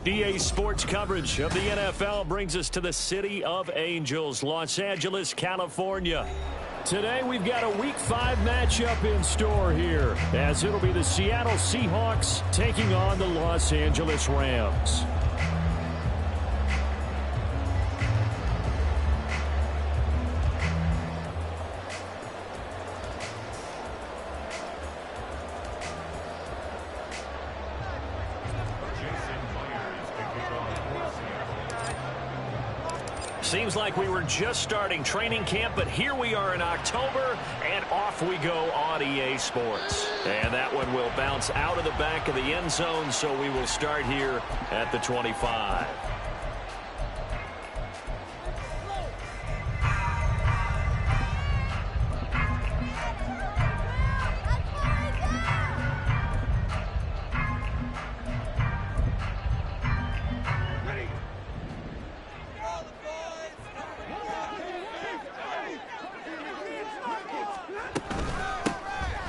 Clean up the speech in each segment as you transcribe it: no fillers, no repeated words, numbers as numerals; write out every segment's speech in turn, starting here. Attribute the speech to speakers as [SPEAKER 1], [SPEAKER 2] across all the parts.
[SPEAKER 1] EA Sports coverage of the NFL brings us to the City of Angels, Los Angeles, California. Today we've got a Week 5 matchup in store here, as it'll be the Seattle Seahawks taking on the Los Angeles Rams. Seems like we were just starting training camp, but here we are in October, and off we go on EA Sports. And that one will bounce out of the back of the end zone, so we will start here at the 25.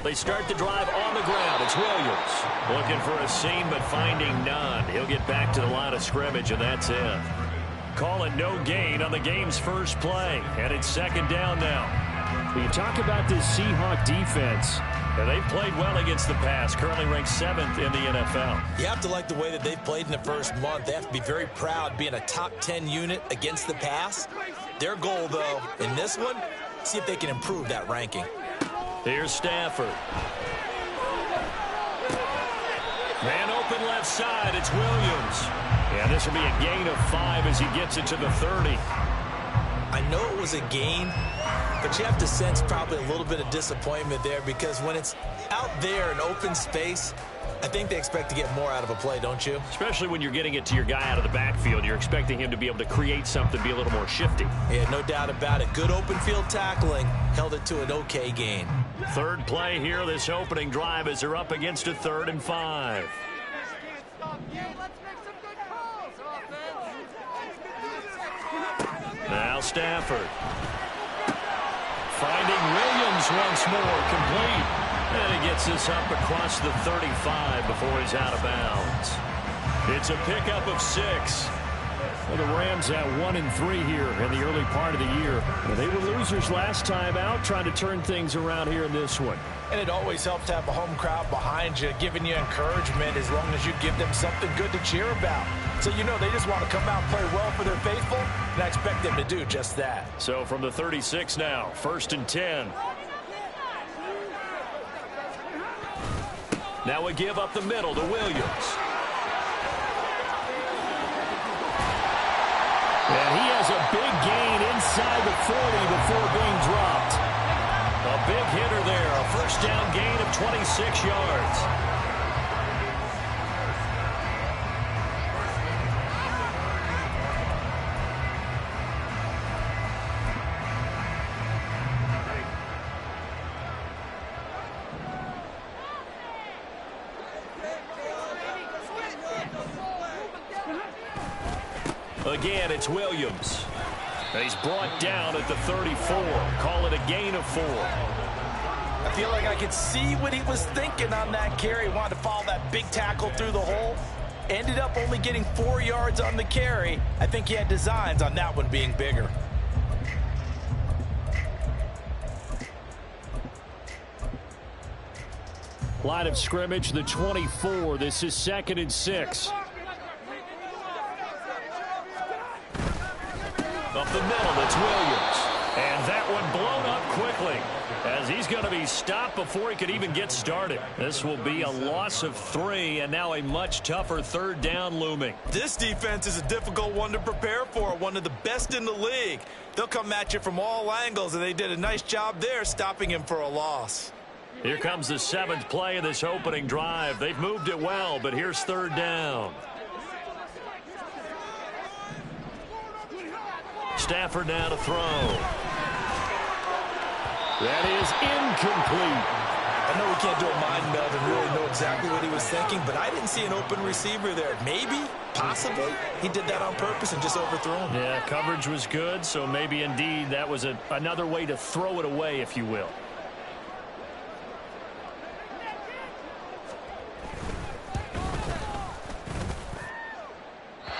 [SPEAKER 1] They start the drive on the ground. It's Williams looking for a seam but finding none. He'll get back to the line of scrimmage, and that's it. Call it no gain on the game's first play, and it's second down now. When you talk about this Seahawk defense, they've played well against the pass, currently ranked 7th in the NFL.
[SPEAKER 2] You have to like the way that they've played in the first month. They have to be very proud being a top 10 unit against the pass. Their goal, though, in this one, see if they can improve that ranking.
[SPEAKER 1] Here's Stafford. Man open left side. It's Williams. And this will be a gain of 5 as he gets it to the 30.
[SPEAKER 2] I know it was a gain, but you have to sense probably a little bit of disappointment there, because when it's out there in open space, I think they expect to get more out of a play, don't you?
[SPEAKER 1] Especially when you're getting it to your guy out of the backfield. You're expecting him to be able to create something, be a little more shifty.
[SPEAKER 2] Yeah, no doubt about it. Good open field tackling. Held it to an okay gain.
[SPEAKER 1] Third play here, this opening drive, as they're up against a 3rd and 5. Now Stafford. Finding Williams once more, complete. And he gets this up across the 35 before he's out of bounds. It's a pickup of 6. Well, the Rams at 1-3 here in the early part of the year. Well, they were losers last time out, trying to turn things around here in this one.
[SPEAKER 3] And it always helps to have a home crowd behind you, giving you encouragement as long as you give them something good to cheer about. So you know they just want to come out and play well for their faithful, and I expect them to do just that.
[SPEAKER 1] So from the 36 now, 1st and 10. Now we give up the middle to Williams. And he has a big gain inside the 40 before being dropped. A big hitter there, a first down gain of 26 yards. Again, it's Williams. He's brought down at the 34. Call it a gain of 4.
[SPEAKER 3] I feel like I could see what he was thinking on that carry. He wanted to follow that big tackle through the hole. Ended up only getting 4 yards on the carry. I think he had designs on that one being bigger.
[SPEAKER 1] Line of scrimmage, the 24. This is 2nd and 6. Up the middle, it's Williams. And that one blown up quickly, as he's going to be stopped before he could even get started. This will be a loss of 3, and now a much tougher 3rd down looming.
[SPEAKER 2] This defense is a difficult one to prepare for, one of the best in the league. They'll come at you from all angles, and they did a nice job there stopping him for a loss.
[SPEAKER 1] Here comes the 7th play of this opening drive. They've moved it well, but here's 3rd down. Stafford now to throw. That is incomplete.
[SPEAKER 2] I know we can't do a mind meld and really know exactly what he was thinking, but I didn't see an open receiver there. Maybe, possibly, he did that on purpose and just overthrew him.
[SPEAKER 1] Yeah, coverage was good, so maybe indeed that was another way to throw it away, if you will.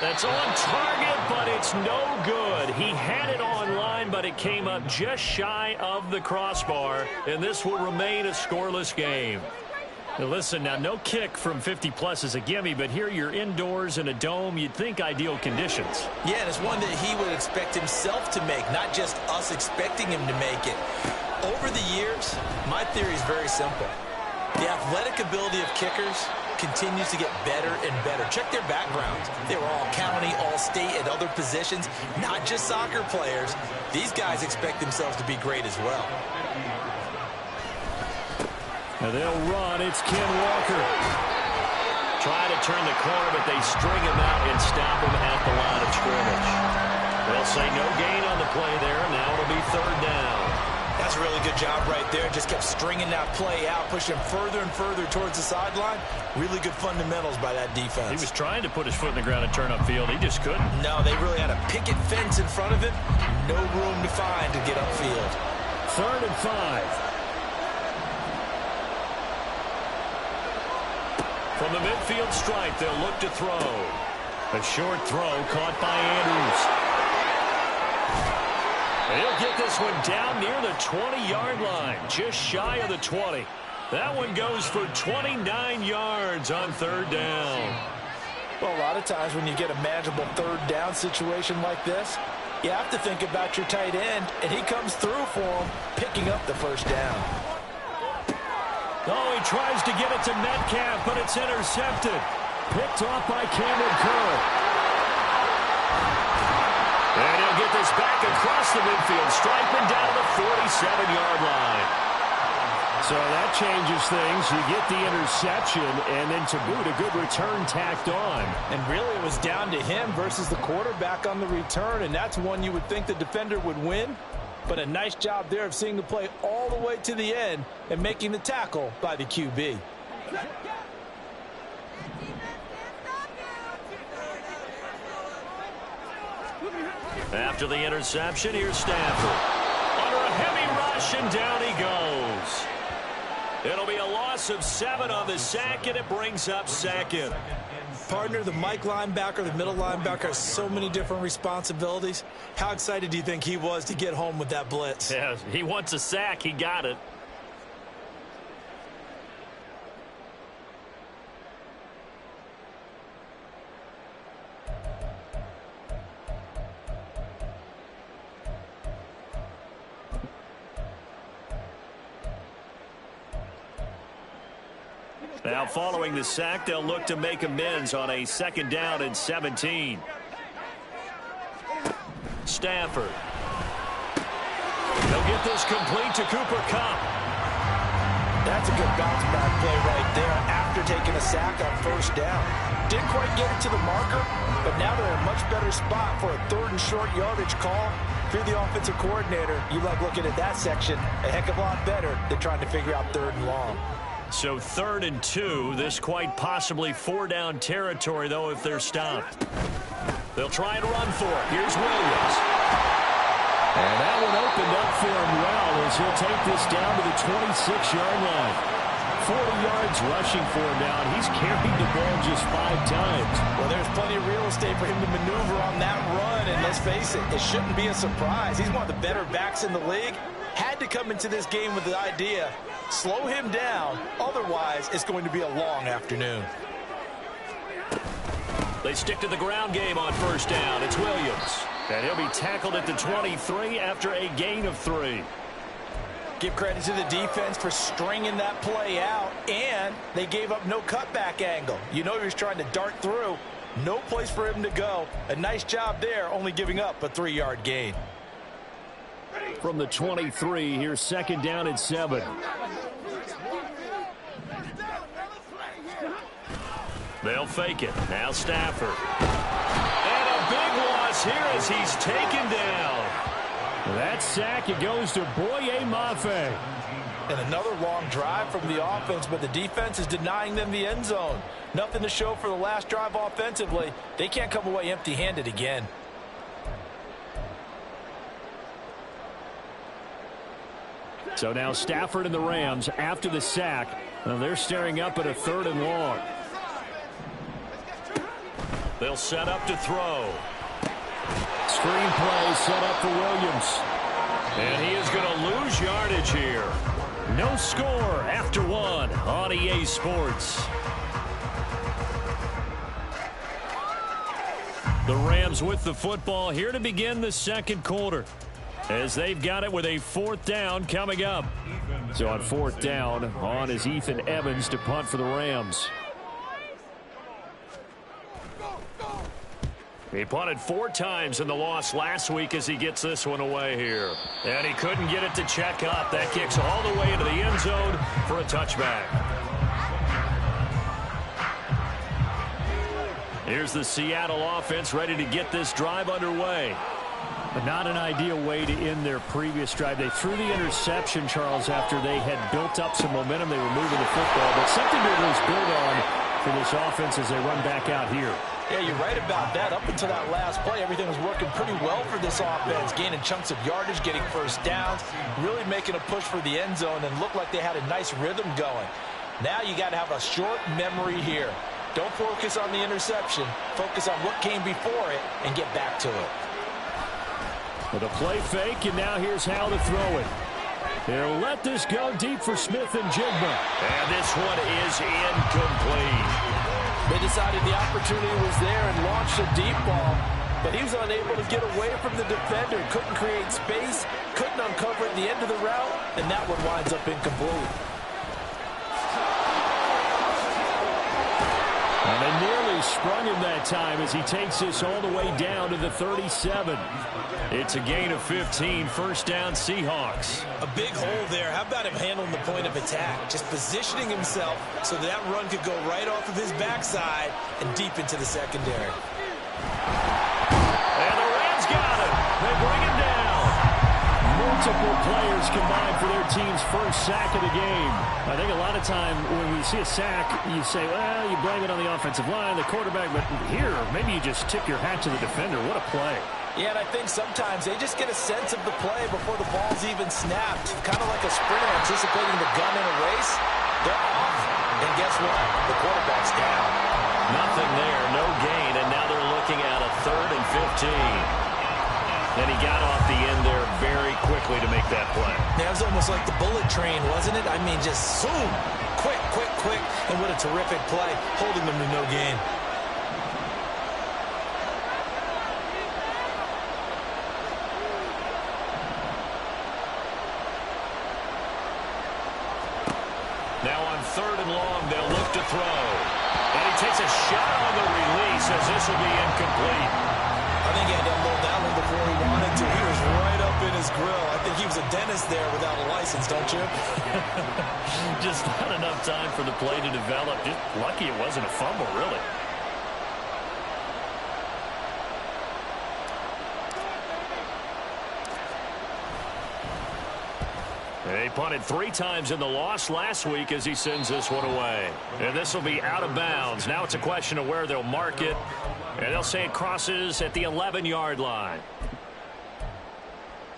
[SPEAKER 1] That's on target, but it's no good. He had it on line, but it came up just shy of the crossbar, and this will remain a scoreless game. Now listen, now no kick from 50-plus is a gimme, but here you're indoors in a dome. You'd think ideal conditions.
[SPEAKER 2] Yeah, and it's one that he would expect himself to make, not just us expecting him to make it. Over the years, my theory is very simple. The athletic ability of kickers continues to get better and better. Check their backgrounds. They were all county, all state, at other positions, not just soccer players. These guys expect themselves to be great as well.
[SPEAKER 1] Now they'll run. It's Ken Walker. Try to turn the corner, but they string him out and stop him at the line of scrimmage. They'll say no gain on the play there. Now it'll be third down.
[SPEAKER 2] That's a really good job right there. Just kept stringing that play out, pushing him further and further towards the sideline. Really good fundamentals by that defense.
[SPEAKER 1] He was trying to put his foot in the ground and turn upfield. He just couldn't.
[SPEAKER 2] No, they really had a picket fence in front of him. No room to find to get upfield.
[SPEAKER 1] 3rd and 5. From the midfield stripe, they'll look to throw. A short throw caught by Andrews. He'll get this one down near the 20-yard line, just shy of the 20. That one goes for 29 yards on 3rd down.
[SPEAKER 3] Well, a lot of times when you get a manageable 3rd down situation like this, you have to think about your tight end, and he comes through for him, picking up the 1st down.
[SPEAKER 1] Oh, he tries to get it to Metcalf, but it's intercepted. Picked off by Cameron Curl. And he'll get this back across the midfield stripe and down to the 47-yard line. So that changes things. You get the interception, and then to boot, a good return tacked on.
[SPEAKER 3] And really, it was down to him versus the quarterback on the return, and that's one you would think the defender would win. But a nice job there of seeing the play all the way to the end and making the tackle by the QB.
[SPEAKER 1] After the interception, here's Stafford. Under a heavy rush, and down he goes. It'll be a loss of 7 on the sack, and it brings up 2nd.
[SPEAKER 2] Partner, the Mike linebacker, the middle linebacker has so many different responsibilities. How excited do you think he was to get home with that blitz?
[SPEAKER 1] Yeah, he wants a sack. He got it. Now following the sack, they'll look to make amends on a 2nd down and 17. Stafford. They'll get this complete to Cooper Kupp.
[SPEAKER 3] That's a good bounce back play right there after taking a sack on 1st down. Didn't quite get it to the marker, but now they're in a much better spot for a 3rd and short yardage call. If you're the offensive coordinator, you like looking at that section a heck of a lot better than trying to figure out 3rd and long.
[SPEAKER 1] So 3rd and 2, this quite possibly 4-down territory, though, if they're stopped. They'll try and run for it. Here's Williams. And that one opened up for him well as he'll take this down to the 26-yard line. 40 yards rushing for him now, and he's carried the ball just 5 times.
[SPEAKER 3] Well, there's plenty of real estate for him to maneuver on that run, and let's face it, it shouldn't be a surprise. He's one of the better backs in the league. Had to come into this game with the idea, slow him down, otherwise it's going to be a long afternoon.
[SPEAKER 1] They stick to the ground game on 1st down. It's Williams. And he'll be tackled at the 23 after a gain of 3.
[SPEAKER 3] Give credit to the defense for stringing that play out, and they gave up no cutback angle. You know he was trying to dart through. No place for him to go. A nice job there, only giving up a 3-yard gain.
[SPEAKER 1] From the 23, here's 2nd down and 7. They'll fake it. Now Stafford. And a big loss here as he's taken down. That sack, it goes to Boye Mafe.
[SPEAKER 3] And another long drive from the offense, but the defense is denying them the end zone. Nothing to show for the last drive offensively. They can't come away empty-handed again.
[SPEAKER 1] So now Stafford and the Rams after the sack. They're staring up at a 3rd and long. They'll set up to throw. Screen play set up for Williams. And he is going to lose yardage here. No score after one on EA Sports. The Rams with the football here to begin the second quarter, as they've got it with a fourth down coming up. So on fourth down, on is Ethan Evans to punt for the Rams. He punted 4 times in the loss last week as he gets this one away here. And he couldn't get it to check up. That kicks all the way into the end zone for a touchback. Here's the Seattle offense ready to get this drive underway. But not an ideal way to end their previous drive. They threw the interception, Charles, after they had built up some momentum. They were moving the football, but something to at least build on for this offense as they run back out here.
[SPEAKER 3] Yeah, you're right about that. Up until that last play, everything was working pretty well for this offense, gaining chunks of yardage, getting first downs, really making a push for the end zone, and looked like they had a nice rhythm going. Now you got to have a short memory here. Don't focus on the interception. Focus on what came before it and get back to it.
[SPEAKER 1] With a play fake, and now here's how to throw it. They'll let this go deep for Smith and Jigma. And this one is incomplete.
[SPEAKER 3] They decided the opportunity was there and launched a deep ball, but he was unable to get away from the defender. Couldn't create space, couldn't uncover at the end of the route, and that one winds up incomplete.
[SPEAKER 1] And they nearly sprung him that time as he takes this all the way down to the 37. It's a gain of 15, first down Seahawks.
[SPEAKER 2] A big hole there. How about him handling the point of attack? Just positioning himself so that run could go right off of his backside and deep into the secondary.
[SPEAKER 1] And the Rams got him. They bring him down. Multiple players combined for their team's first sack of the game. I think a lot of time when we see a sack, you say, well, you blame it on the offensive line, the quarterback, but here, maybe you just tip your hat to the defender. What a play.
[SPEAKER 3] Yeah, and I think sometimes they just get a sense of the play before the ball's even snapped. Kind of like a sprinter anticipating the gun in a race. They're off. And guess what? The quarterback's down.
[SPEAKER 1] Nothing there, no gain, and now they're looking at a 3rd and 15. And he got off the end there very quickly to make that play.
[SPEAKER 2] That was almost like the bullet train, wasn't it? I mean, just zoom. Quick, quick, quick. And what a terrific play, holding them to no gain.
[SPEAKER 1] Now on 3rd and long, they'll look to throw. And he takes a shot on the release as this will be incomplete.
[SPEAKER 2] I think he had to unload that one before he wanted to. He was right up in his grill. I think he was a dentist there without a license, don't you?
[SPEAKER 1] Just not enough time for the play to develop. Just lucky it wasn't a fumble, really. They punted 3 times in the loss last week as he sends this one away. And this will be out of bounds. Now it's a question of where they'll mark it. And they'll say it crosses at the 11-yard line.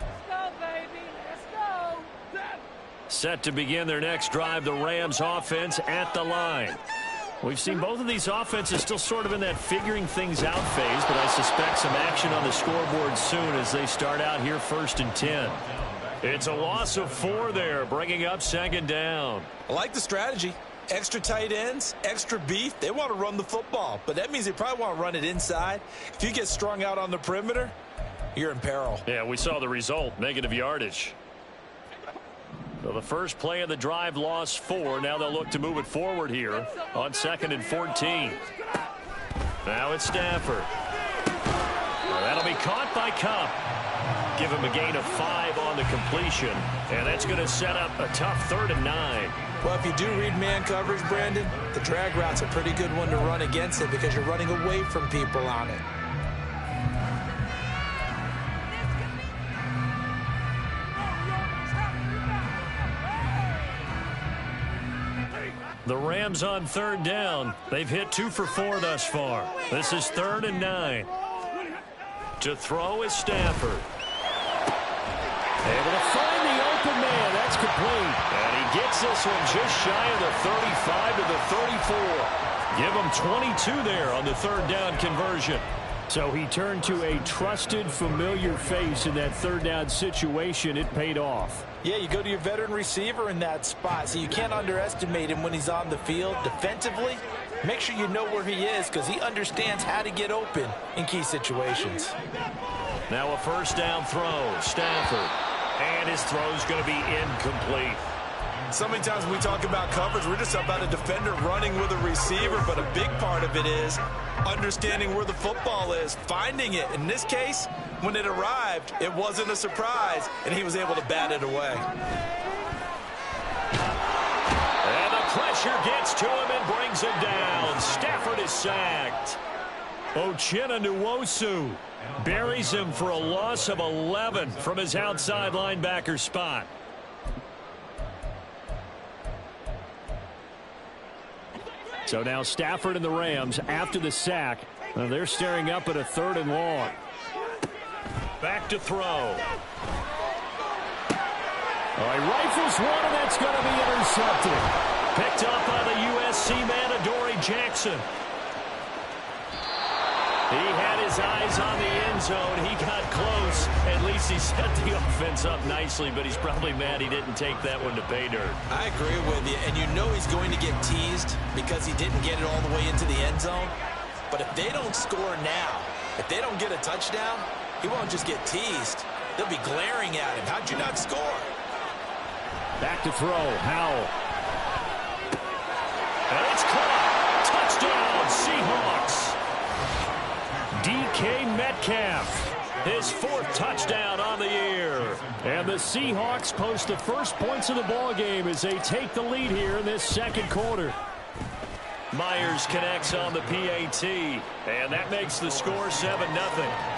[SPEAKER 4] Let's go, baby. Let's go.
[SPEAKER 1] Set to begin their next drive, the Rams offense at the line. We've seen both of these offenses still sort of in that figuring things out phase, but I suspect some action on the scoreboard soon as they start out here 1st and 10. It's a loss of 4 there, bringing up 2nd down.
[SPEAKER 2] I like the strategy. Extra tight ends, extra beef. They want to run the football, but that means they probably want to run it inside. If you get strung out on the perimeter, you're in peril.
[SPEAKER 1] Yeah, we saw the result, negative yardage. So the first play of the drive lost 4. Now they'll look to move it forward here on 2nd and 14. Now it's Stafford. Well, that'll be caught by Cup. Give him a gain of 5 on the completion, and that's going to set up a tough 3rd and 9.
[SPEAKER 2] Well, if you do read man coverage, Brandon, the drag route's a pretty good one to run against it because you're running away from people on it.
[SPEAKER 1] The Rams on 3rd down. They've hit 2 for 4 thus far. This is 3rd and 9. To throw is Stafford. Able to find the open man. That's complete. And he gets this one just shy of the 35 to the 34. Give him 22 there on the third down conversion. So he turned to a trusted, familiar face in that third down situation. It paid off.
[SPEAKER 3] Yeah, you go to your veteran receiver in that spot, so you can't underestimate him when he's on the field. Defensively, make sure you know where he is because he understands how to get open in key situations.
[SPEAKER 1] Now a first down throw. Stafford. And his throw's going to be incomplete.
[SPEAKER 2] So many times when we talk about coverage, we're just about a defender running with a receiver, but a big part of it is understanding where the football is, finding it. In this case, when it arrived, it wasn't a surprise, and he was able to bat it away.
[SPEAKER 1] And the pressure gets to him and brings him down. Stafford is sacked. Uchenna Nwosu buries him for a loss of 11 from his outside linebacker spot. So now Stafford and the Rams, after the sack, they're staring up at a 3rd and long. Back to throw. He rifles one, and that's going to be intercepted. Picked up by the USC man, Adoree Jackson. He had his eyes on the end zone. He got close. At least he set the offense up nicely, but he's probably mad he didn't take that one to pay dirt.
[SPEAKER 2] I agree with you, and you know he's going to get teased because he didn't get it all the way into the end zone. But if they don't score now, if they don't get a touchdown, he won't just get teased. They'll be glaring at him. How'd you not score?
[SPEAKER 1] Back to throw. Howell. And it's caught. Touchdown, Seahawks. DK Metcalf, his 4th touchdown on the year. And the Seahawks post the first points of the ball game as they take the lead here in this second quarter. Myers connects on the PAT, and that makes the score 7-0.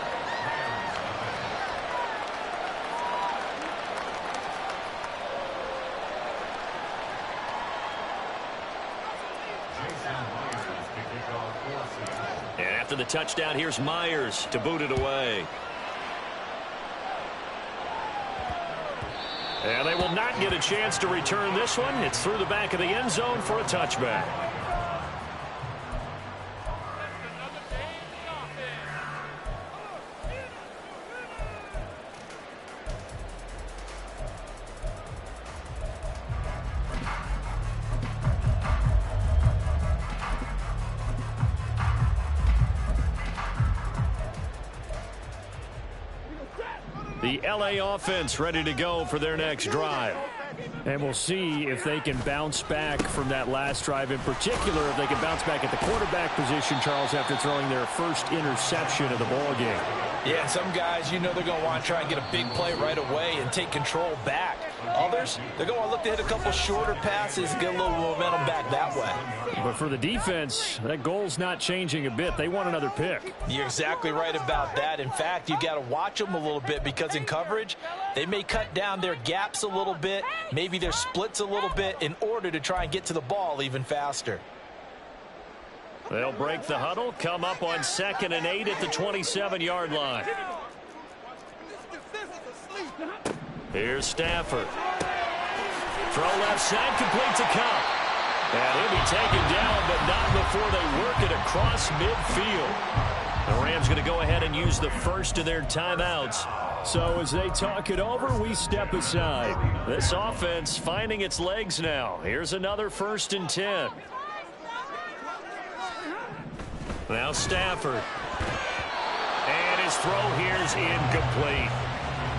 [SPEAKER 1] And after the touchdown, here's Myers to boot it away. And they will not get a chance to return this one. It's through the back of the end zone for a touchback. The LA offense ready to go for their next drive. And we'll see if they can bounce back from that last drive. In particular, if they can bounce back at the quarterback position, Charles, after throwing their first interception of the ball game.
[SPEAKER 3] Yeah, some guys, you know they're going to want to try and get a big play right away and take control back. Others, they're going to look to hit a couple shorter passes, get a little momentum back that way.
[SPEAKER 1] But for the defense, that goal's not changing a bit. They want another pick.
[SPEAKER 3] You're exactly right about that. In fact, you got to watch them a little bit because in coverage, they may cut down their gaps a little bit, maybe their splits a little bit in order to try and get to the ball even faster.
[SPEAKER 1] They'll break the huddle, come up on 2nd and 8 at the 27-yard line. Here's Stafford. Throw left side, complete to Cup. And he'll be taken down, but not before they work it across midfield. The Rams going to go ahead and use the first of their timeouts. So as they talk it over, we step aside. This offense finding its legs now. Here's another 1st and 10. Now Stafford. And his throw here's incomplete.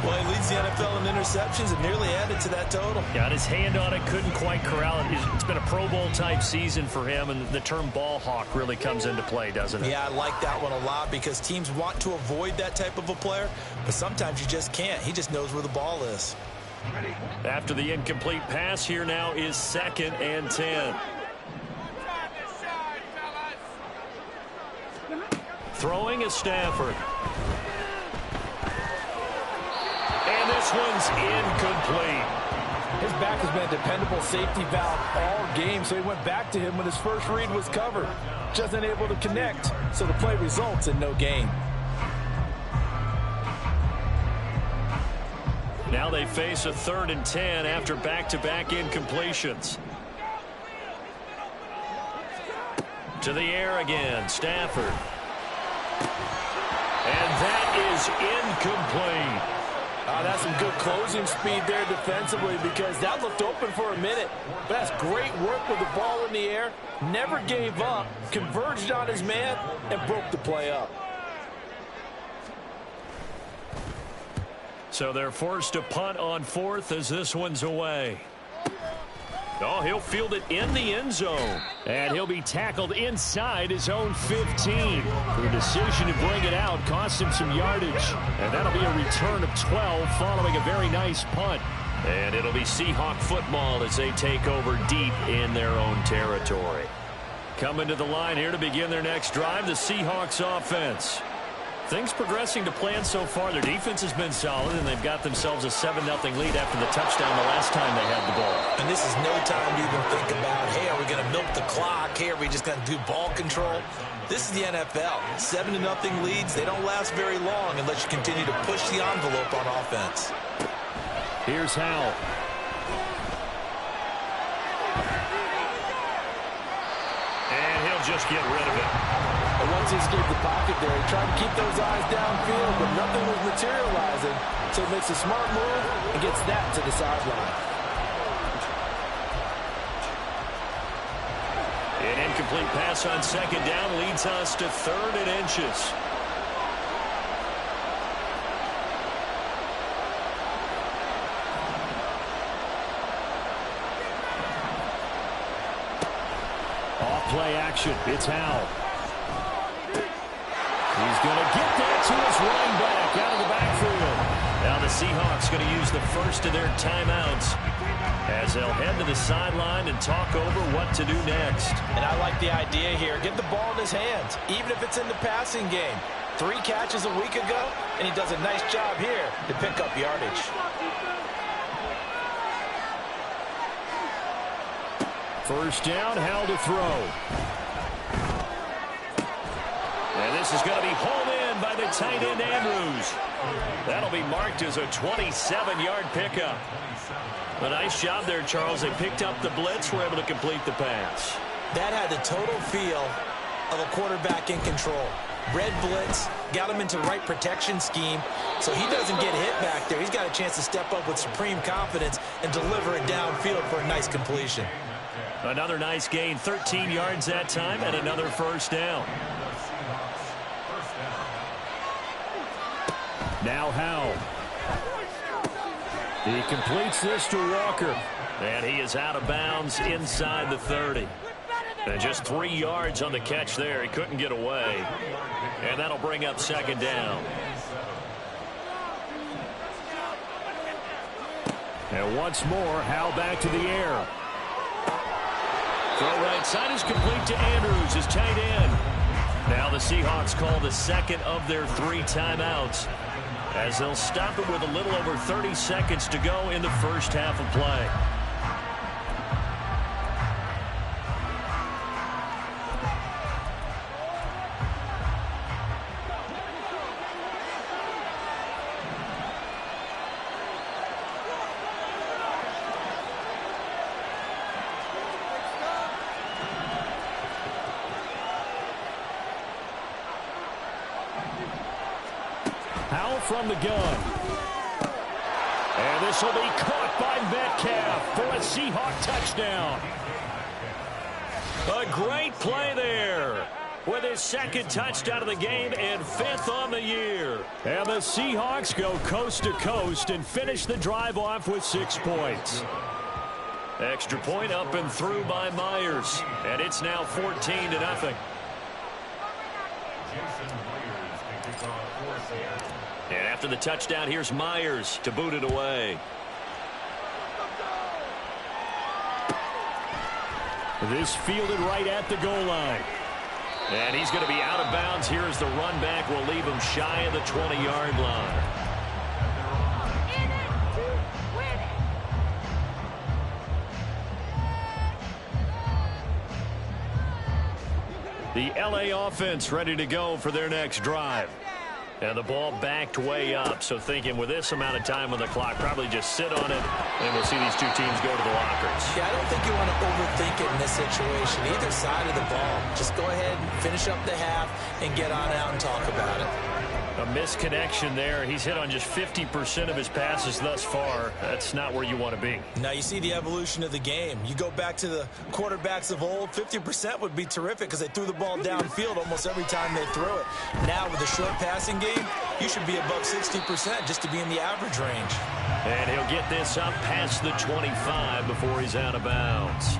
[SPEAKER 2] Well, he leads the NFL in interceptions and nearly added to that total.
[SPEAKER 1] Got his hand on it, couldn't quite corral it. It's been a Pro Bowl type season for him, and the term ball hawk really comes into play, doesn't it?
[SPEAKER 2] Yeah, I like that one a lot because teams want to avoid that type of a player, but sometimes you just can't. He just knows where the ball is.
[SPEAKER 1] After the incomplete pass, here now is 2nd and 10. Throwing is Stafford. And this one's incomplete.
[SPEAKER 3] His back has been a dependable safety valve all game, so he went back to him when his first read was covered. Just unable to connect, so the play results in no gain.
[SPEAKER 1] Now they face a 3rd and 10 after back-to-back incompletions. To the air again, Stafford. And that is incomplete.
[SPEAKER 3] That's some good closing speed there defensively because that looked open for a minute. But that's great work with the ball in the air. Never gave up, converged on his man, and broke the play up.
[SPEAKER 1] So they're forced to punt on 4th as this one's away. Oh, he'll field it in the end zone. And he'll be tackled inside his own 15. The decision to bring it out cost him some yardage. And that'll be a return of 12 following a very nice punt. And it'll be Seahawk football as they take over deep in their own territory. Coming to the line here to begin their next drive, the Seahawks offense. Things progressing to plan so far. Their defense has been solid, and they've got themselves a 7-0 lead after the touchdown the last time they had the ball.
[SPEAKER 2] And this is no time to even think about, hey, are we going to milk the clock? Hey, are we just going to do ball control? This is the NFL. 7-0 leads, they don't last very long unless you continue to push the envelope on offense.
[SPEAKER 1] Here's Howell. And he'll just get rid of it.
[SPEAKER 3] And once he escaped the pocket there, he tried to keep those eyes downfield, but nothing was materializing. So he makes a smart move and gets that to the sideline.
[SPEAKER 1] An incomplete pass on 2nd down leads us to 3rd and inches. Off-play action. It's Howell. He's going to get that to his running back out of the backfield. Now the Seahawks going to use the first of their timeouts as they'll head to the sideline and talk over what to do next.
[SPEAKER 3] And I like the idea here. Get the ball in his hands, even if it's in the passing game. 3 catches a week ago, and he does a nice job here to pick up yardage.
[SPEAKER 1] First down, Howell to throw. And this is going to be hauled in by the tight end, Andrews. That'll be marked as a 27-yard pickup. A nice job there, Charles. They picked up the blitz, were able to complete the pass.
[SPEAKER 2] That had the total feel of a quarterback in control. Red blitz, got him into the right protection scheme, so he doesn't get hit back there. He's got a chance to step up with supreme confidence and deliver it downfield for a nice completion.
[SPEAKER 1] Another nice gain, 13 yards that time, and another first down. Now Howell. He completes this to Walker. And he is out of bounds inside the 30. And just 3 yards on the catch there. He couldn't get away. And that'll bring up 2nd down. And once more, Howell back to the air. Throw right side is complete to Andrews, his tight end. Now the Seahawks call the second of their 3 timeouts, as they'll stop it with a little over 30 seconds to go in the first half of play. Howell from the gun. And this will be caught by Metcalf for a Seahawk touchdown. A great play there with his 2nd touchdown of the game and 5th on the year. And the Seahawks go coast to coast and finish the drive off with 6 points. Extra point up and through by Myers. And it's now 14-0. And after the touchdown, here's Myers to boot it away. This fielded right at the goal line. And he's going to be out of bounds here as the run back will leave him shy of the 20-yard line. The LA offense ready to go for their next drive. And the ball backed way up, so thinking with this amount of time on the clock, probably just sit on it, and we'll see these two teams go to the lockers.
[SPEAKER 2] Yeah, I don't think you want to overthink it in this situation. Either side of the ball, just go ahead and finish up the half and get on out and talk about it.
[SPEAKER 1] A misconnection there. He's hit on just 50% of his passes thus far. That's not where you want to be.
[SPEAKER 2] Now you see the evolution of the game. You go back to the quarterbacks of old, 50% would be terrific because they threw the ball downfield almost every time they threw it. Now with a short passing game, you should be above 60% just to be in the average range.
[SPEAKER 1] And he'll get this up past the 25 before he's out of bounds.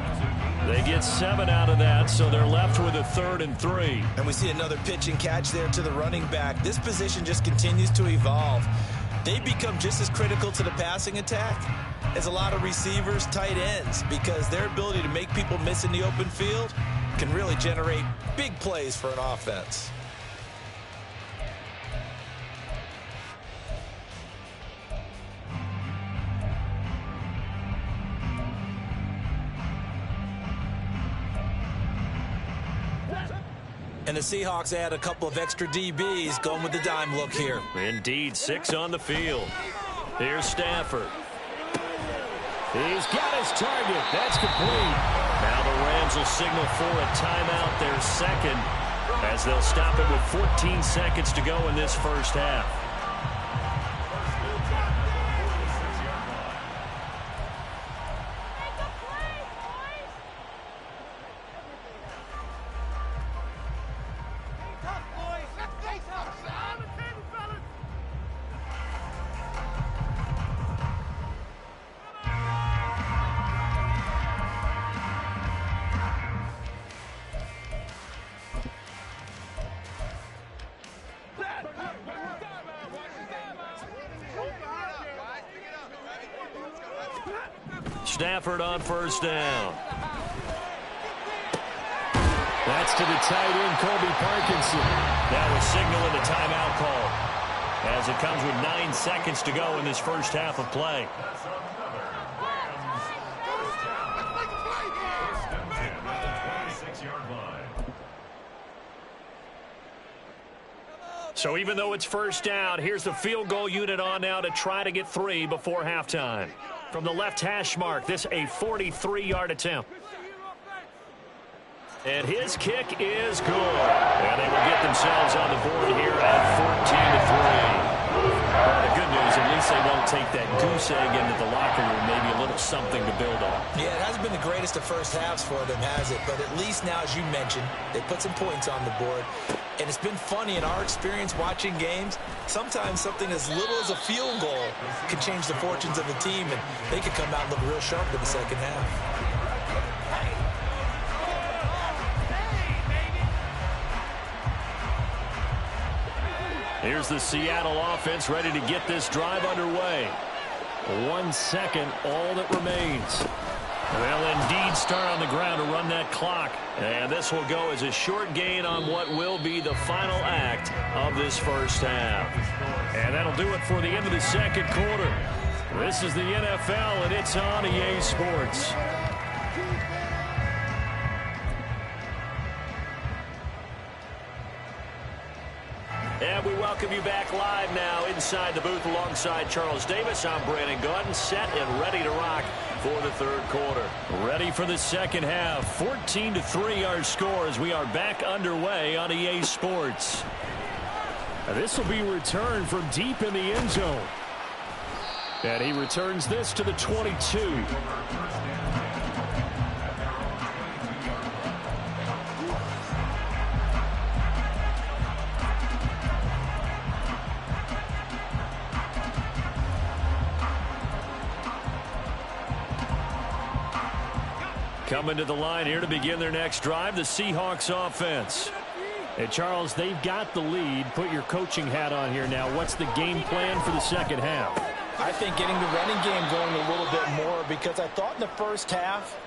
[SPEAKER 1] They get 7 out of that, so they're left with a 3rd and 3.
[SPEAKER 2] And we see another pitch and catch there to the running back. This position just continues to evolve. They become just as critical to the passing attack as a lot of receivers, tight ends, because their ability to make people miss in the open field can really generate big plays for an offense. And the Seahawks add a couple of extra DBs going with the dime look here.
[SPEAKER 1] Indeed, 6 on the field. Here's Stafford. He's got his target. That's complete. Now the Rams will signal for a timeout, their second, as they'll stop it with 14 seconds to go in this first half. Stafford on first down. That's to the tight end, Colby Parkinson. That was signaling a timeout call, as it comes with 9 seconds to go in this first half of play. So even though it's first down, here's the field goal unit on now to try to get 3 before halftime. From the left hash mark, this a 43-yard attempt. And his kick is good. And they will get themselves on the board here at 14-3. Well, the good news, at least they won't take that goose egg into the locker room, maybe a little something to build on.
[SPEAKER 2] Yeah, it hasn't been the greatest of first halves for them, has it? But at least now, as you mentioned, they put some points on the board. And it's been funny in our experience watching games. Sometimes something as little as a field goal can change the fortunes of a team, and they could come out and look real sharp in the second half.
[SPEAKER 1] Here's the Seattle offense ready to get this drive underway. 1 second, all that remains. They'll indeed start on the ground to run that clock. And this will go as a short gain on what will be the final act of this first half. And that'll do it for the end of the second quarter. This is the NFL, and it's on EA Sports. And we welcome you back live now inside the booth alongside Charles Davis. I'm Brandon Gaudin, set and ready to rock for the third quarter. Ready for the second half. 14-3 our score as we are back underway on EA Sports. This will be returned from deep in the end zone. And he returns this to the 22. Coming to the line here to begin their next drive, the Seahawks offense. Hey, Charles, they've got the lead. Put your coaching hat on here now. What's the game plan for the second half?
[SPEAKER 3] I think getting the running game going a little bit more, because I thought in the first half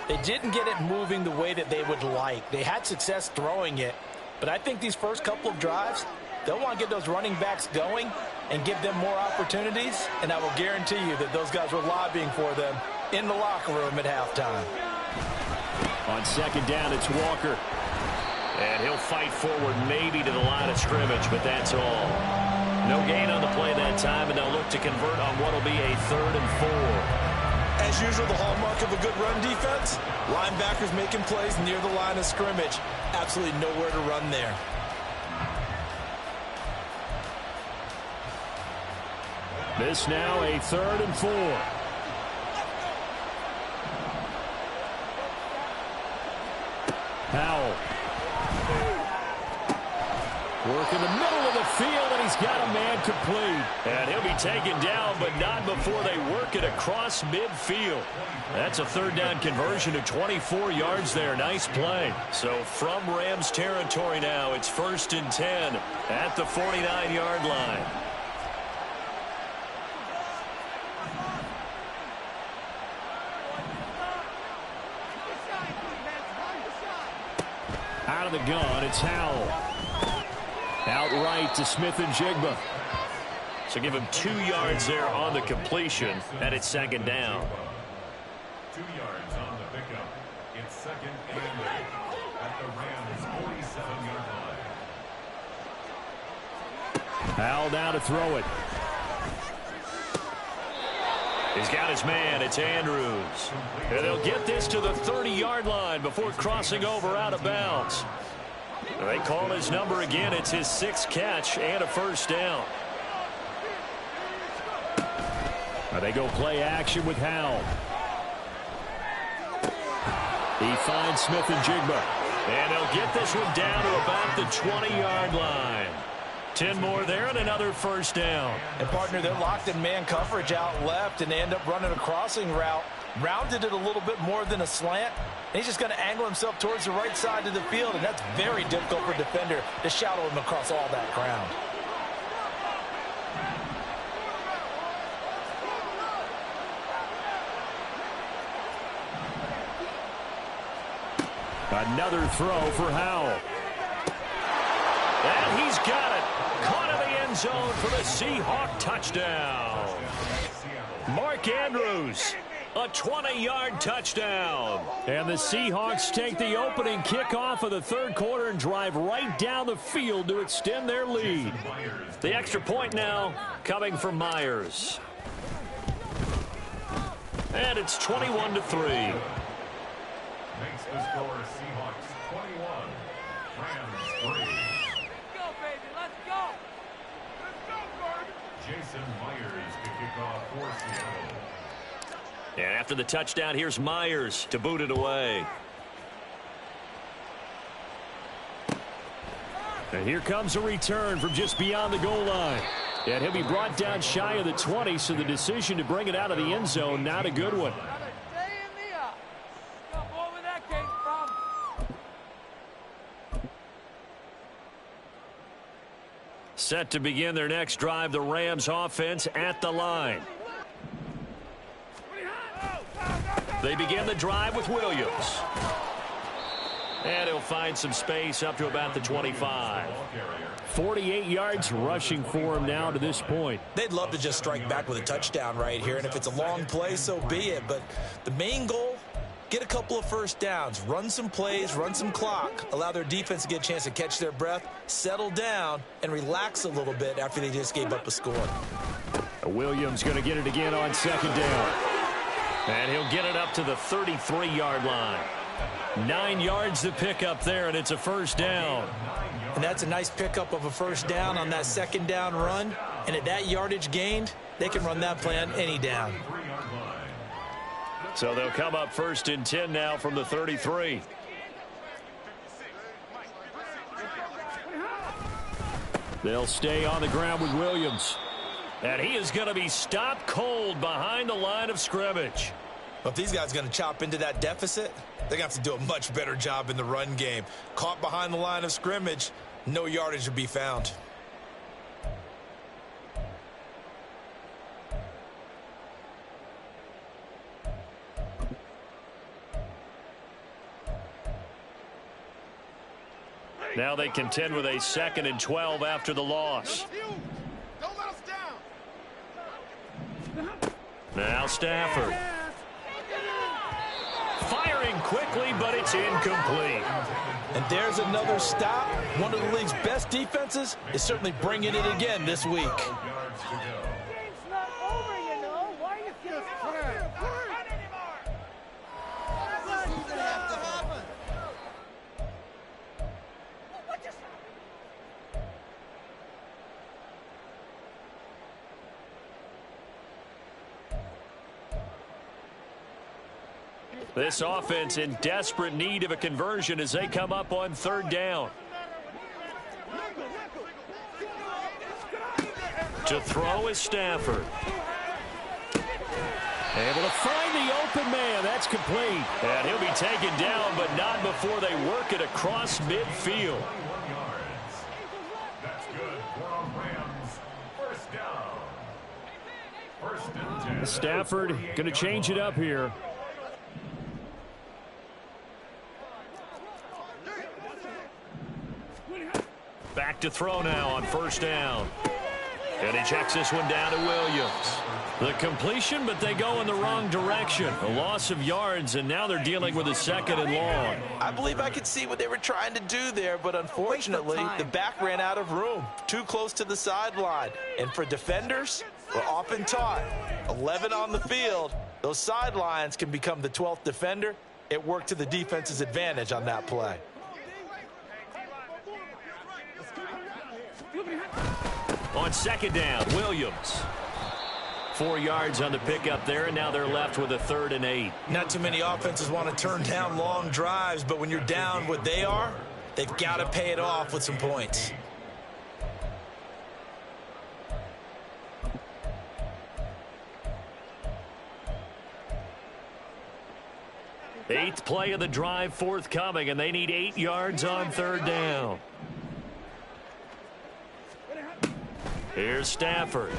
[SPEAKER 3] they didn't get it moving the way that they would like. They had success throwing it, but I think these first couple of drives, they'll want to get those running backs going and give them more opportunities, and I will guarantee you that those guys were lobbying for them in the locker room at halftime.
[SPEAKER 1] On second down, it's Walker. And he'll fight forward maybe to the line of scrimmage, but that's all. No gain on the play that time, and they'll look to convert on what will be a 3rd and 4.
[SPEAKER 2] As usual, the hallmark of a good run defense, linebackers making plays near the line of scrimmage. Absolutely nowhere to run there.
[SPEAKER 1] This now a 3rd and 4. Howell. Work in the middle of the field, and he's got a man complete. And he'll be taken down, but not before they work it across midfield. That's a 3rd down conversion of 24 yards there. Nice play. So from Rams territory now, it's 1st and 10 at the 49-yard line. Out of the gun, it's Howell. Outright to Smith and Jigba. So give him 2 yards there on the completion, and it's 2nd down.
[SPEAKER 5] 2 yards on the pickup. It's 2nd and 8 at the Rams' 47-yard line.
[SPEAKER 1] Howell now to throw it. He's got his man. It's Andrews. And they'll get this to the 30-yard line before crossing over out of bounds. They call his number again. It's his 6th catch and a 1st down. They go play action with Howell. He finds Smith and Jigba. And they'll get this one down to about the 20-yard line. 10 more there and another 1st down.
[SPEAKER 3] And, partner, they're locked in man coverage out left, and they end up running a crossing route. Rounded it a little bit more than a slant. And he's just going to angle himself towards the right side of the field, and that's very difficult for a defender to shadow him across all that ground.
[SPEAKER 1] Another throw for Howell. And he's got it. Caught in the end zone for the Seahawk touchdown. Mark Andrews, a 20-yard touchdown. And the Seahawks take the opening kickoff of the 3rd quarter and drive right down the field to extend their lead. The extra point now coming from Myers. And it's 21-3.
[SPEAKER 5] Makes the score Seahawks 21, Rams 3.
[SPEAKER 4] Let's go, baby. Let's go. Let's go, Gordon.
[SPEAKER 5] Jason Myers to kick off for Seattle.
[SPEAKER 1] And after the touchdown, here's Myers to boot it away. And here comes a return from just beyond the goal line. And he'll be brought down shy of the 20, so the decision to bring it out of the end zone, not a good one.
[SPEAKER 4] Stay in the up. Go, boy, where that came from.
[SPEAKER 1] Set to begin their next drive, the Rams offense at the line. They begin the drive with Williams. And he'll find some space up to about the 25. 48 yards rushing for him now to this point.
[SPEAKER 2] They'd love to just strike back with a touchdown right here, and if it's a long play, so be it. But the main goal, get a couple of 1st downs, run some plays, run some clock, allow their defense to get a chance to catch their breath, settle down, and relax a little bit after they just gave up a score.
[SPEAKER 1] Williams going to get it again on 2nd down. And he'll get it up to the 33-yard line. 9 yards to pick up there, and it's a 1st down.
[SPEAKER 2] And that's a nice pickup of a 1st down on that 2nd down run. And at that yardage gained, they can run that play on any down.
[SPEAKER 1] So they'll come up 1st and 10 now from the 33. They'll stay on the ground with Williams. And he is going to be stopped cold behind the line of scrimmage.
[SPEAKER 2] But if these guys are going to chop into that deficit, they're going to have to do a much better job in the run game. Caught behind the line of scrimmage, no yardage to be found.
[SPEAKER 1] Now they contend with a 2nd and 12 after the loss.
[SPEAKER 4] Don't let us down.
[SPEAKER 1] Now Stafford. firing quickly, but it's incomplete.
[SPEAKER 3] And there's another stop. One of the league's best defenses is certainly bringing it again this week.
[SPEAKER 4] Game's not over, you know. Why you feel scared?
[SPEAKER 1] This offense in desperate need of a conversion as they come up on third down. To throw is Stafford. Able to find the open man. That's complete. And he'll be taken down, but not before they work it across midfield.
[SPEAKER 5] That's good for a Rams. First down. First and 10.
[SPEAKER 1] Stafford going to change it up here. Back to throw now on first down. And he checks this one down to Williams. The completion, but they go in the wrong direction. A loss of yards, and now they're dealing with a second and long.
[SPEAKER 3] I believe I could see what they were trying to do there, but unfortunately, the back ran out of room. Too close to the sideline. And for defenders, we're often taught, 11 on the field, those sidelines can become the 12th defender. It worked to the defense's advantage on that play.
[SPEAKER 1] On second down, Williams. 4 yards on the pickup there, and now they're left with a 3rd and 8.
[SPEAKER 3] Not too many offenses want to turn down long drives, but when you're down what they are, they've got to pay it off with some points.
[SPEAKER 1] Eighth play of the drive forthcoming, and they need 8 yards on third down. Here's Stafford.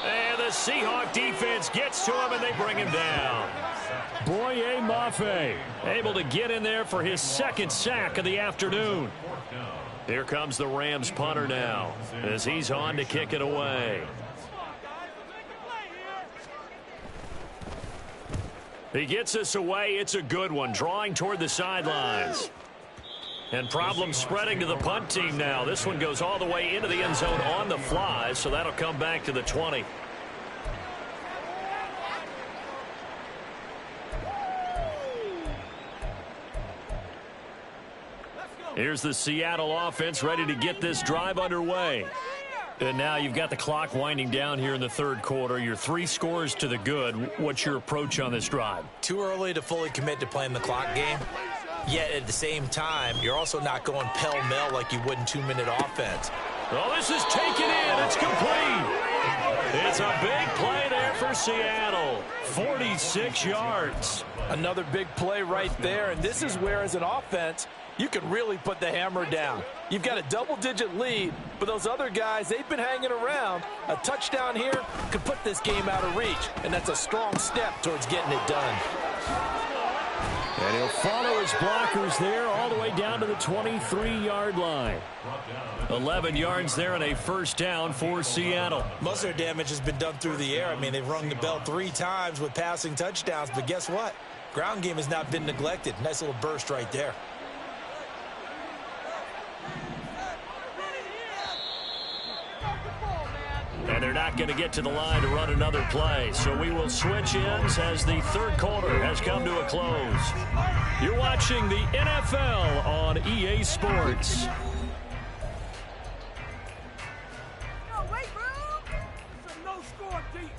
[SPEAKER 1] And the Seahawk defense gets to him, and they bring him down. Boye Mafe able to get in there for his 2nd sack of the afternoon. Here comes the Rams punter now as he's on to kick it away. He gets us away. It's a good one, drawing toward the sidelines. And problems spreading to the punt team now. This one goes all the way into the end zone on the fly, so that'll come back to the 20. Here's the Seattle offense ready to get this drive underway. And now you've got the clock winding down here in the 3rd quarter. You're 3 scores to the good. What's your approach on this drive?
[SPEAKER 3] Too early to fully commit to playing the clock game. Yet at the same time, you're also not going pell-mell like you would in 2-minute offense.
[SPEAKER 1] Oh, this is taken in. It's complete. It's a big play there for Seattle. 46 yards.
[SPEAKER 3] Another big play right there, and this is where, as an offense, you can really put the hammer down. You've got a double-digit lead, but those other guys, they've been hanging around. A touchdown here could put this game out of reach, and that's a strong step towards getting it done.
[SPEAKER 1] And he'll follow his blockers there all the way down to the 23-yard line. 11 yards there and a first down for Seattle.
[SPEAKER 3] Most of their damage has been done through the air. I mean, they've rung the bell 3 times with passing touchdowns, but guess what? Ground game has not been neglected. Nice little burst right there.
[SPEAKER 1] And they're not going to get to the line to run another play. So we will switch ends as the 3rd quarter has come to a close. You're watching the NFL on EA Sports.
[SPEAKER 4] Wait, bro! It's a no-score deep.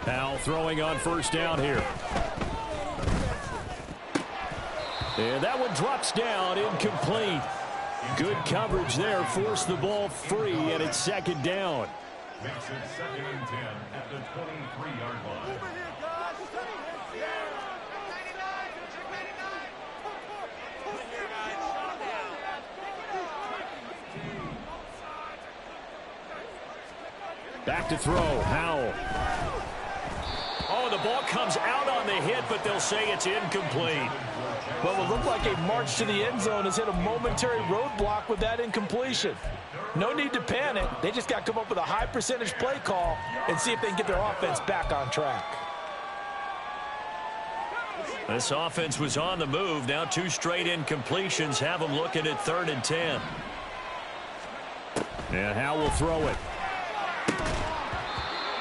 [SPEAKER 1] Now throwing on first down here. And that one drops down, incomplete. Good coverage there, forced the ball free, and it's 2nd down.
[SPEAKER 5] Makes it 2nd and 10 at the 23-yard line.
[SPEAKER 1] Back to throw, Howell. Oh, the ball comes out on the hit, but they'll say it's incomplete.
[SPEAKER 3] Well, it looked like a march to the end zone has hit a momentary roadblock with that incompletion. No need to panic. They just got to come up with a high percentage play call and see if they can get their offense back on track.
[SPEAKER 1] This offense was on the move. Now 2 straight incompletions have them looking at 3rd and 10. And Howe will throw it.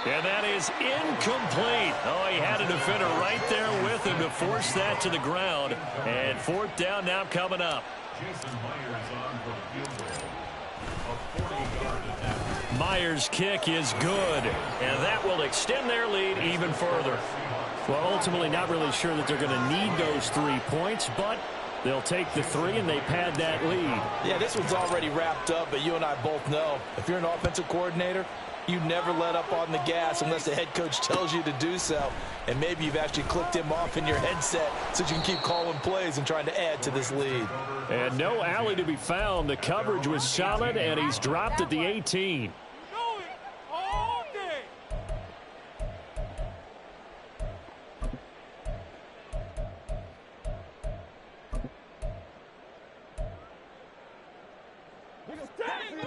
[SPEAKER 1] And that is incomplete. Oh, he had a defender right there with him to force that to the ground. And 4th down now coming up. Myers' kick is good. And that will extend their lead even further. Well, ultimately not really sure that they're going to need those 3 points, but they'll take the 3 and they pad that lead.
[SPEAKER 3] Yeah, this one's already wrapped up, but you and I both know if you're an offensive coordinator, you never let up on the gas unless the head coach tells you to do so. And maybe you've actually clicked him off in your headset so you can keep calling plays and trying to add to this lead.
[SPEAKER 1] And no alley to be found. The coverage was solid, and he's dropped at the 18.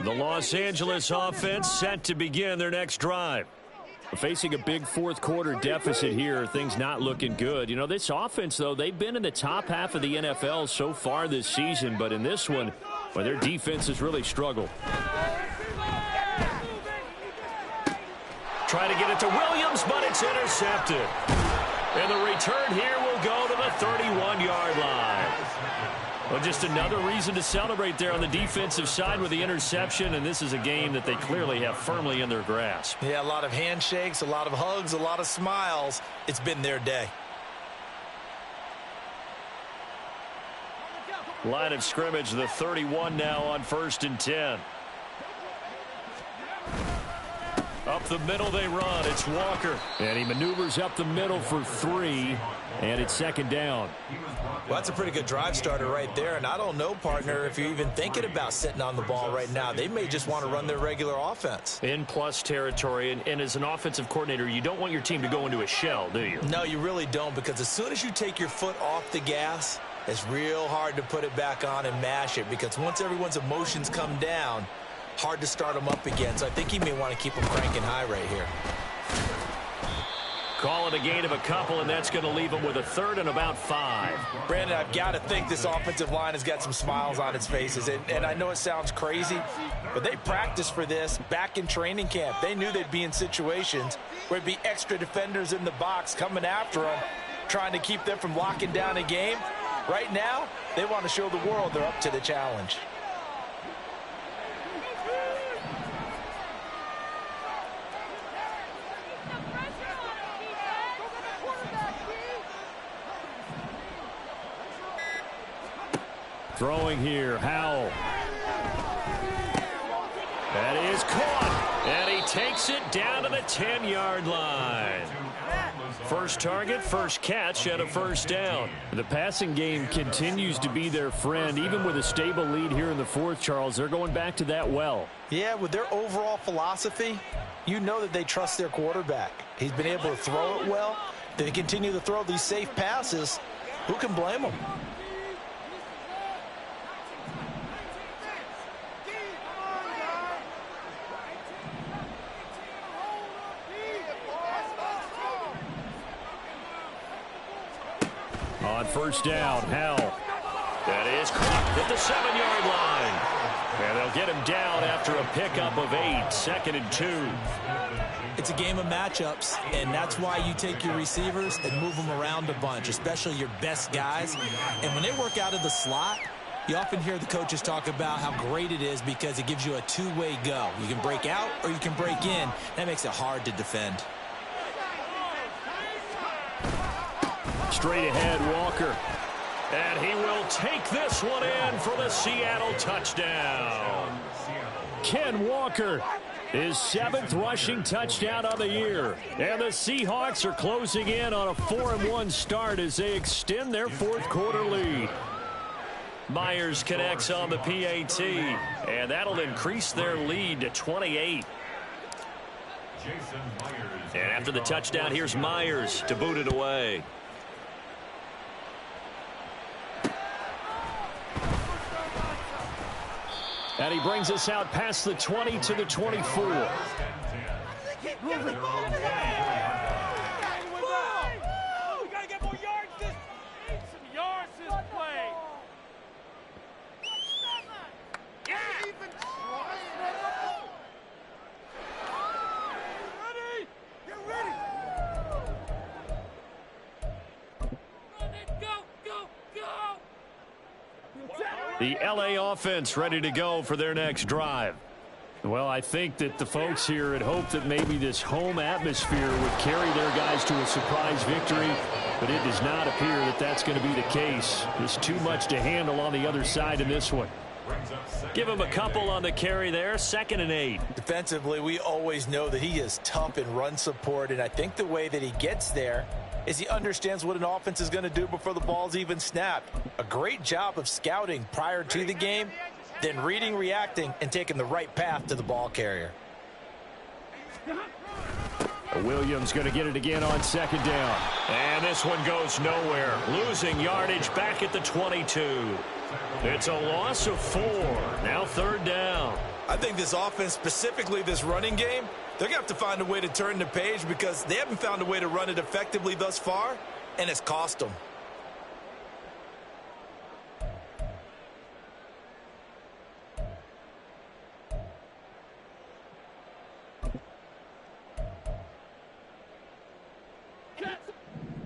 [SPEAKER 1] The Los Angeles offense set to begin their next drive. Facing a big 4th quarter deficit here, things not looking good. You know, this offense, though, they've been in the top half of the NFL so far this season, but in this one, well, their defense has really struggled. Try to get it to Williams, but it's intercepted. And the return here will go to the 31-yard line. Well, just another reason to celebrate there on the defensive side with the interception, and this is a game that they clearly have firmly in their grasp.
[SPEAKER 3] Yeah, a lot of handshakes, a lot of hugs, a lot of smiles. It's been their day.
[SPEAKER 1] Line of scrimmage, the 31 now on 1st and 10. Up the middle they run. It's Walker. And he maneuvers up the middle for 3. And it's 2nd down.
[SPEAKER 2] Well, that's a pretty good drive starter right there. And I don't know, partner, if you're even thinking about sitting on the ball right now. They may just want to run their regular offense.
[SPEAKER 1] In plus territory. And as an offensive coordinator, you don't want your team to go into a shell, do you?
[SPEAKER 2] No, you really don't. Because as soon as you take your foot off the gas, it's real hard to put it back on and mash it. Because once everyone's emotions come down, hard to start them up again. So I think he may want to keep them cranking high right here.
[SPEAKER 1] Call it a gain of a couple, and that's going to leave them with a 3rd and about 5.
[SPEAKER 3] Brandon, I've got to think this offensive line has got some smiles on its faces. And I know it sounds crazy, but they practiced for this back in training camp. They knew they'd be in situations where there'd be extra defenders in the box coming after them, trying to keep them from locking down a game. Right now, they want to show the world they're up to the challenge.
[SPEAKER 1] Throwing here, Howell. That is caught, and he takes it down to the 10-yard line. First target, first catch, and a 1st down. The passing game continues to be their friend. Even with a stable lead here in the 4th, Charles, they're going back to that well.
[SPEAKER 3] Yeah, with their overall philosophy, you know that they trust their quarterback. He's been able to throw it well. They continue to throw these safe passes. Who can blame them?
[SPEAKER 1] On 1st down, Howell. That is caught at the 7-yard line. And they'll get him down after a pickup of 8, 2nd and 2.
[SPEAKER 2] It's a game of matchups, and that's why you take your receivers and move them around a bunch, especially your best guys. And when they work out of the slot, you often hear the coaches talk about how great it is because it gives you a two-way go. You can break out or you can break in. That makes it hard to defend.
[SPEAKER 1] Straight ahead, Walker. And he will take this one in for the Seattle touchdown. Ken Walker, his 7th rushing touchdown of the year. And the Seahawks are closing in on a 4-1 start as they extend their 4th quarter lead. Myers connects on the PAT, and that'll increase their lead to 28. And after the touchdown, here's Myers to boot it away. And he brings us out past the 20 to the 24.
[SPEAKER 4] We gotta get more yards this play. Some yards this play. Yeah. Ready? Get ready. Run it, go, go, go.
[SPEAKER 1] The LA offense ready to go for their next drive. Well, I think that the folks here had hoped that maybe this home atmosphere would carry their guys to a surprise victory, but it does not appear that that's going to be the case. There's too much to handle on the other side in this one. Give him a couple on the carry there, 2nd and 8.
[SPEAKER 2] Defensively, we always know that he is tough in run support, and I think the way that he gets there is he understands what an offense is going to do before the ball's even snapped. A great job of scouting prior to the game, then reading, reacting, and taking the right path to the ball carrier.
[SPEAKER 1] Williams going to get it again on 2nd down. And this one goes nowhere. Losing yardage back at the 22. It's a loss of 4. Now 3rd down.
[SPEAKER 2] I think this offense, specifically this running game, they're going to have to find a way to turn the page because they haven't found a way to run it effectively thus far, and it's cost them.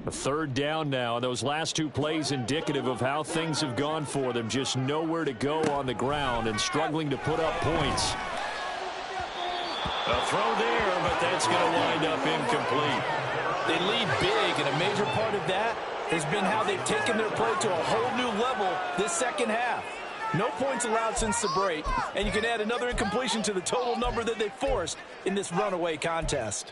[SPEAKER 1] A 3rd down now. Those last 2 plays indicative of how things have gone for them. Just nowhere to go on the ground and struggling to put up points. A throw there, but that's going to wind up incomplete.
[SPEAKER 3] They lead big, and a major part of that has been how they've taken their play to a whole new level this second half. No points allowed since the break, and you can add another incompletion to the total number that they forced in this runaway contest.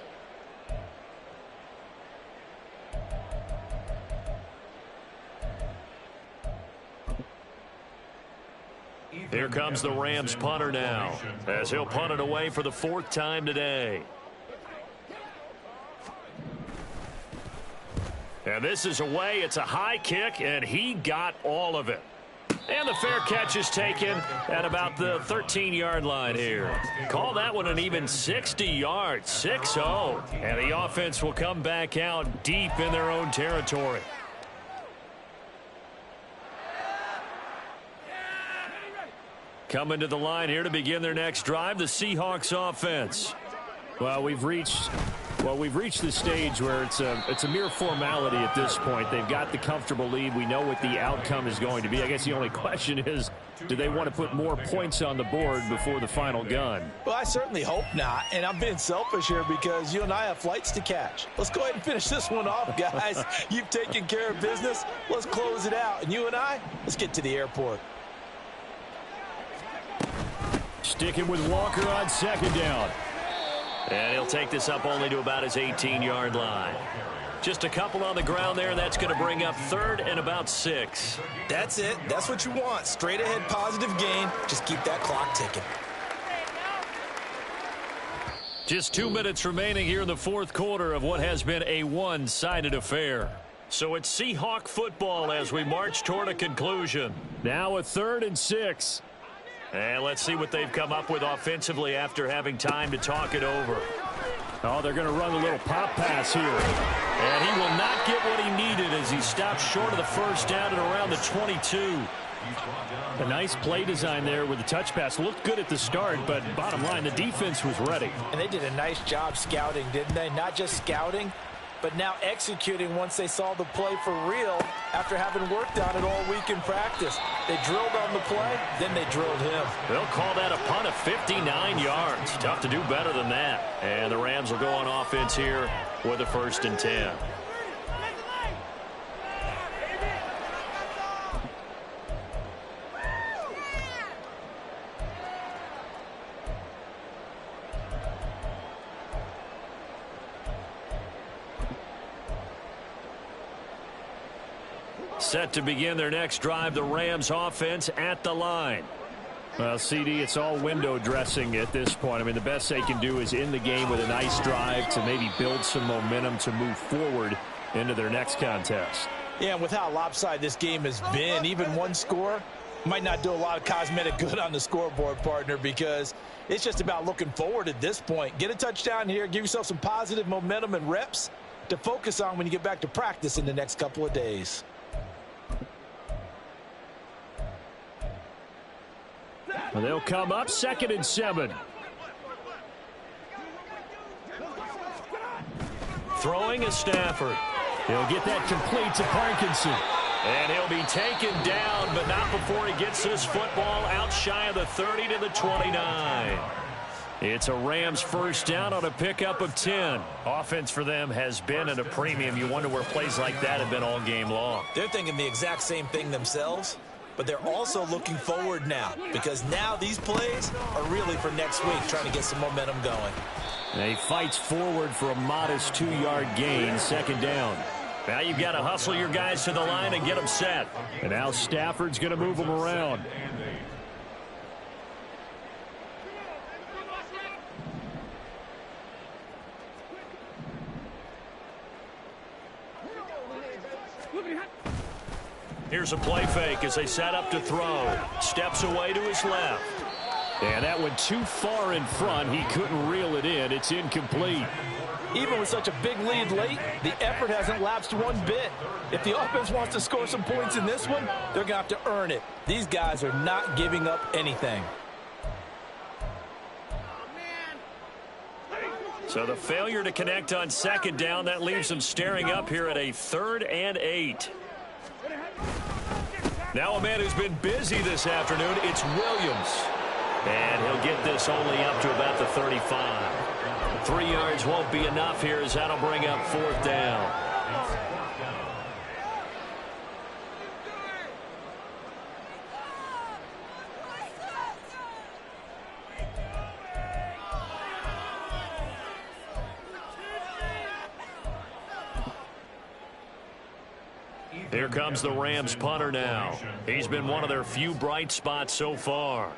[SPEAKER 1] Here comes the Rams punter now, as he'll punt it away for the 4th time today. And this is away. It's a high kick, and he got all of it. And the fair catch is taken at about the 13-yard line here. Call that one an even 60 yards, 6-0. And the offense will come back out deep in their own territory. Coming to the line here to begin their next drive, the Seahawks offense. Well, we've reached the stage where it's a mere formality at this point. They've got the comfortable lead. We know what the outcome is going to be. I guess the only question is, do they want to put more points on the board before the final gun?
[SPEAKER 3] Well, I certainly hope not, and I'm being selfish here because you and I have flights to catch. Let's go ahead and finish this one off, guys. You've taken care of business. Let's close it out, and you and I, let's get to the airport.
[SPEAKER 1] Sticking with Walker on 2nd down. And he'll take this up only to about his 18-yard line. Just a couple on the ground there, and that's going to bring up 3rd and about 6.
[SPEAKER 2] That's it. That's what you want. Straight ahead positive gain. Just keep that clock ticking.
[SPEAKER 1] Just 2 minutes remaining here in the 4th quarter of what has been a one-sided affair. So it's Seahawk football as we march toward a conclusion. Now a 3rd and 6. And let's see what they've come up with offensively after having time to talk it over. Oh, they're going to run a little pop pass here. And he will not get what he needed as he stops short of the 1st down at around the 22. A nice play design there with the touch pass. Looked good at the start, but bottom line, the defense was ready.
[SPEAKER 3] And they did a nice job scouting, didn't they? Not just scouting, but now executing once they saw the play for real after having worked on it all week in practice. They drilled on the play, then they drilled him.
[SPEAKER 1] They'll call that a punt of 59 yards. Tough to do better than that. And the Rams will go on offense here with a 1st and 10. Set to begin their next drive, the Rams offense at the line. Well, CD, it's all window dressing at this point. I mean, the best they can do is in the game with a nice drive to maybe build some momentum to move forward into their next contest.
[SPEAKER 3] Yeah, and with how lopsided this game has been, even one score might not do a lot of cosmetic good on the scoreboard, partner, because it's just about looking forward at this point. Get a touchdown here, give yourself some positive momentum and reps to focus on when you get back to practice in the next couple of days.
[SPEAKER 1] Well, they'll come up 2nd and 7. Throwing is Stafford. He'll get that complete to Parkinson. And he'll be taken down, but not before he gets this football out shy of the 30 to the 29. It's a Rams first down on a pickup of 10. Offense for them has been at a premium. You wonder where plays like that have been all game long.
[SPEAKER 2] They're thinking the exact same thing themselves, but they're also looking forward now, because now these plays are really for next week, trying to get some momentum going.
[SPEAKER 1] And he fights forward for a modest 2-yard gain, 2nd down. Now you've got to hustle your guys to the line and get them set. And now Stafford's going to move them around. Here's a play fake as they set up to throw. Steps away to his left. And that went too far in front. He couldn't reel it in. It's incomplete.
[SPEAKER 3] Even with such a big lead late, the effort hasn't lapsed one bit. If the offense wants to score some points in this one, they're going to have to earn it. These guys are not giving up anything.
[SPEAKER 1] So the failure to connect on 2nd down, that leaves them staring up here at a 3rd and 8. Now a man who's been busy this afternoon, it's Williams. And he'll get this only up to about the 35. 3 yards won't be enough here as that'll bring up 4th down. Here comes the Rams punter now. He's been one of their few bright spots so far.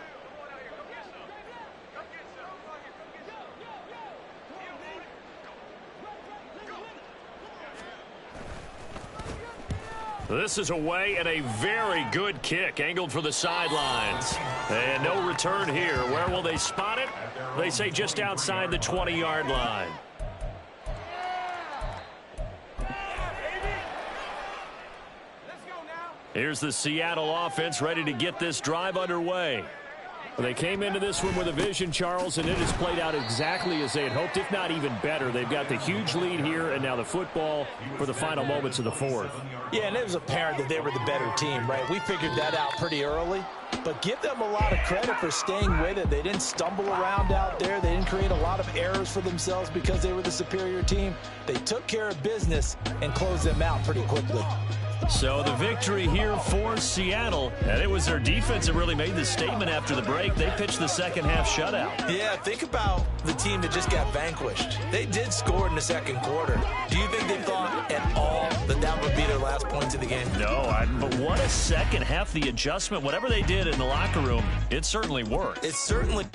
[SPEAKER 1] This is away and a very good kick angled for the sidelines. And no return here. Where will they spot it? They say just outside the 20-yard line. Here's the Seattle offense ready to get this drive underway. They came into this one with a vision, Charles, and it has played out exactly as they had hoped, if not even better. They've got the huge lead here, and now the football for the final moments of the 4th.
[SPEAKER 3] Yeah, and it was apparent that they were the better team, right? We figured that out pretty early. But give them a lot of credit for staying with it. They didn't stumble around out there. They didn't create a lot of errors for themselves because they were the superior team. They took care of business and closed them out pretty quickly.
[SPEAKER 1] So the victory here for Seattle, and it was their defense that really made the statement after the break. They pitched the second half shutout.
[SPEAKER 2] Yeah, think about the team that just got vanquished. They did score in the 2nd quarter. Do you think they thought at all that that would be their last points of the game?
[SPEAKER 1] No, but what a second half, the adjustment, whatever they did in the locker room, it certainly worked.
[SPEAKER 2] It certainly